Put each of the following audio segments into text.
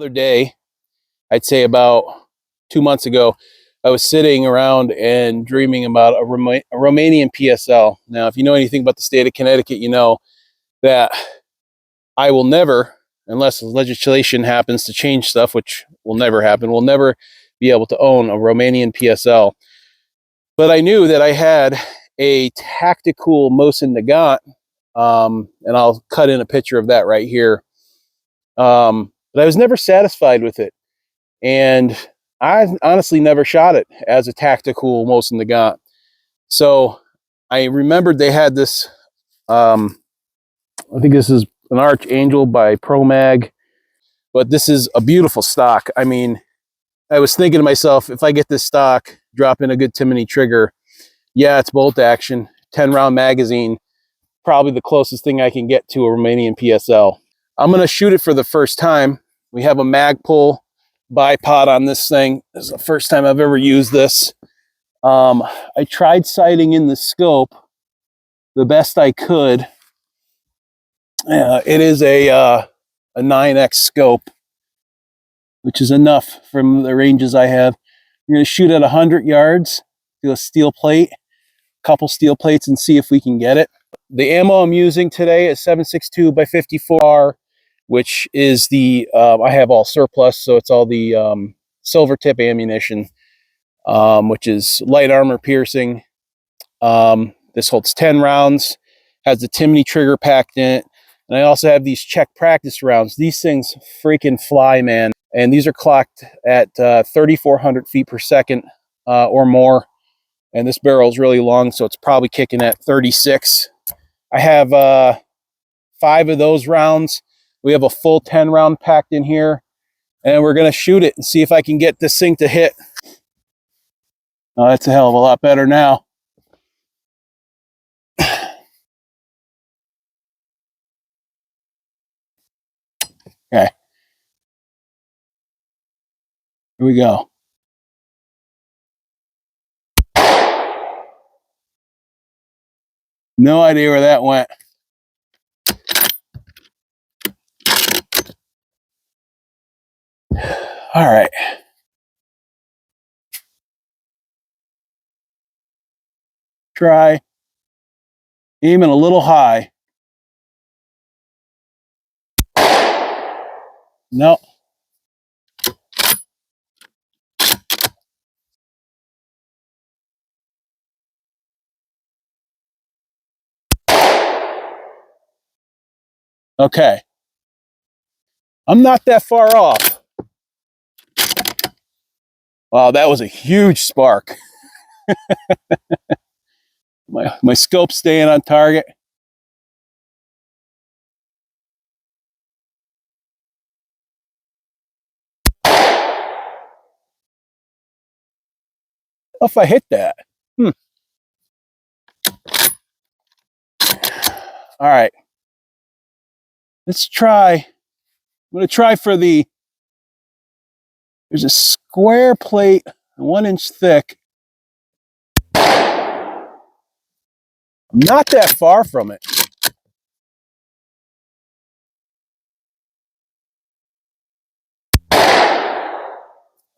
other day, I'd say about 2 months ago, I was sitting around and dreaming about a Romanian PSL. Now, if you know anything about the state of Connecticut, you know that I will never, unless legislation happens to change stuff, which will never happen, will never be able to own a Romanian PSL. But I knew that I had a tactical Mosin Nagant, and I'll cut in a picture of that right here. But I was never satisfied with it. And I honestly never shot it as a tactical Mosin Nagant. So I remembered they had this, I think this is an Archangel by ProMag, but this is a beautiful stock. I mean, I was thinking to myself, if I get this stock, drop in a good Timony trigger, yeah, it's bolt action, 10-round magazine, probably the closest thing I can get to a Romanian PSL. I'm going to shoot it for the first time. We have a Magpul bipod on this thing. This is the first time I've ever used this. I tried sighting in the scope the best I could. It is a 9x scope, which is enough from the ranges I have. We're going to shoot at 100 yards, do a steel plate, couple steel plates, and see if we can get it. The ammo I'm using today is 7.62 by 54R, which is the, I have all surplus, so it's all the silver tip ammunition, which is light armor piercing. This holds 10 rounds, has the Timony trigger packed in it. And I also have these Czech practice rounds. These things freaking fly, man. And these are clocked at 3,400 feet per second or more. And this barrel is really long, so it's probably kicking at 36. I have 5 of those rounds. We have a full 10 round packed in here. And we're going to shoot it and see if I can get this thing to hit. Oh, that's a hell of a lot better now. Okay. Here we go. No idea where that went. All right. Try aiming a little high. No. Okay. I'm not that far off. Wow, that was a huge spark. my scope's staying on target. If I hit that. All right. Let's try. I'm going to try for the, there's a square plate, 1 inch thick. I'm not that far from it.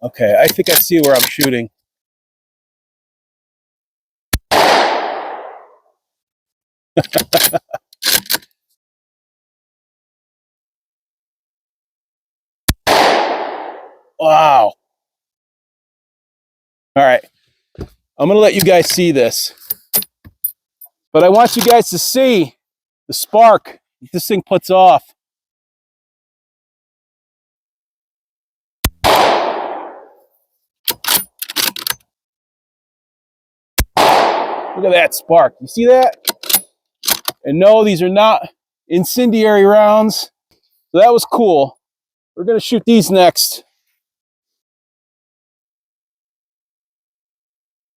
Okay, I think I see where I'm shooting. Wow. All right. I'm going to let you guys see this. But I want you guys to see the spark this thing puts off. Look at that spark. You see that? And no, these are not incendiary rounds. So that was cool. We're going to shoot these next.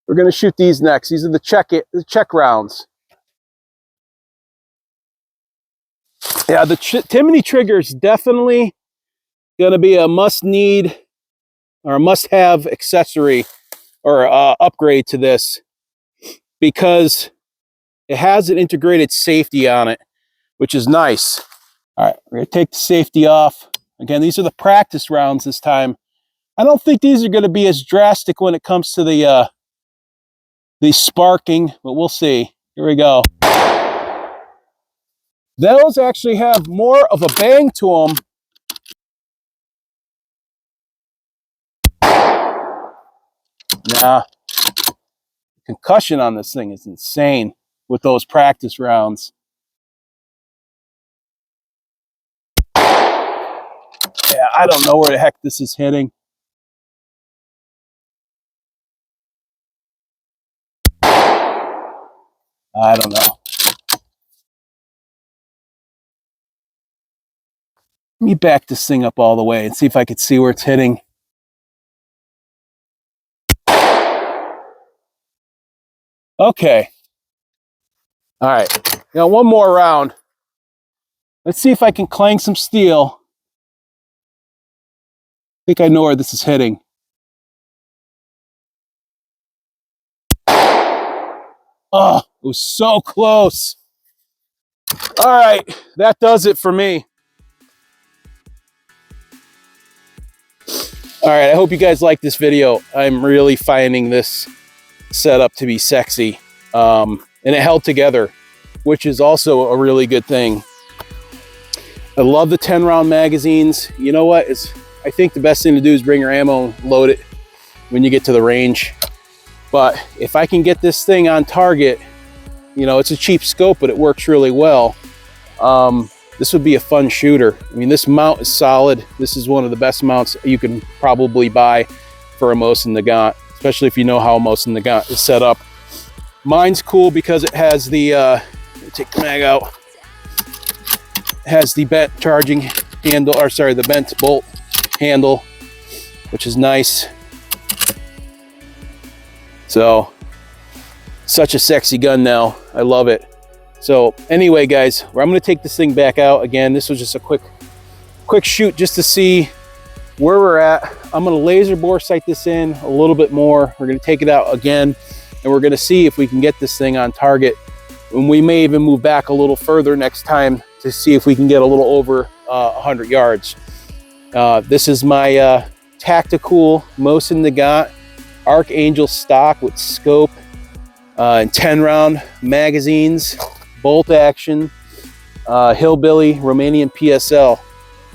We're going to shoot these next. These are the check rounds. Yeah, the Timony trigger is definitely going to be a must-need or a must-have accessory or upgrade to this, because it has an integrated safety on it, which is nice. All right, we're going to take the safety off. Again, these are the practice rounds this time. I don't think these are going to be as drastic when it comes to the sparking, but we'll see. Here we go. Those actually have more of a bang to them. Nah, concussion on this thing is insane with those practice rounds. Yeah, I don't know where the heck this is hitting. I don't know. Let me back this thing up all the way and see if I could see where it's hitting. Okay. All right. Now one more round. Let's see if I can clang some steel. I think I know where this is hitting. Oh, it was so close. All right, that does it for me. All right, I hope you guys like this video. I'm really finding this setup to be sexy. And it held together, which is also a really good thing. I love the 10-round magazines. You know what? I think the best thing to do is bring your ammo and load it when you get to the range. But if I can get this thing on target, you know, it's a cheap scope, but it works really well. This would be a fun shooter. I mean, this mount is solid. This is one of the best mounts you can probably buy for a Mosin Nagant, especially if you know how a Mosin Nagant is set up. Mine's cool because it has the, let me take the mag out. It has the bent charging handle, or sorry, the bent bolt handle, which is nice. So, such a sexy gun now. I love it. So anyway, guys, I'm going to take this thing back out. Again, this was just a quick shoot just to see where we're at. I'm going to laser bore sight this in a little bit more. We're going to take it out again, and we're going to see if we can get this thing on target. And we may even move back a little further next time to see if we can get a little over 100 yards. This is my tactical Mosin Nagant Archangel stock with scope and 10-round magazines, bolt action, Hillbilly Romanian PSL.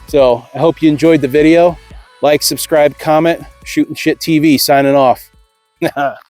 So I hope you enjoyed the video. Like, subscribe, comment. Shooting Shit TV signing off.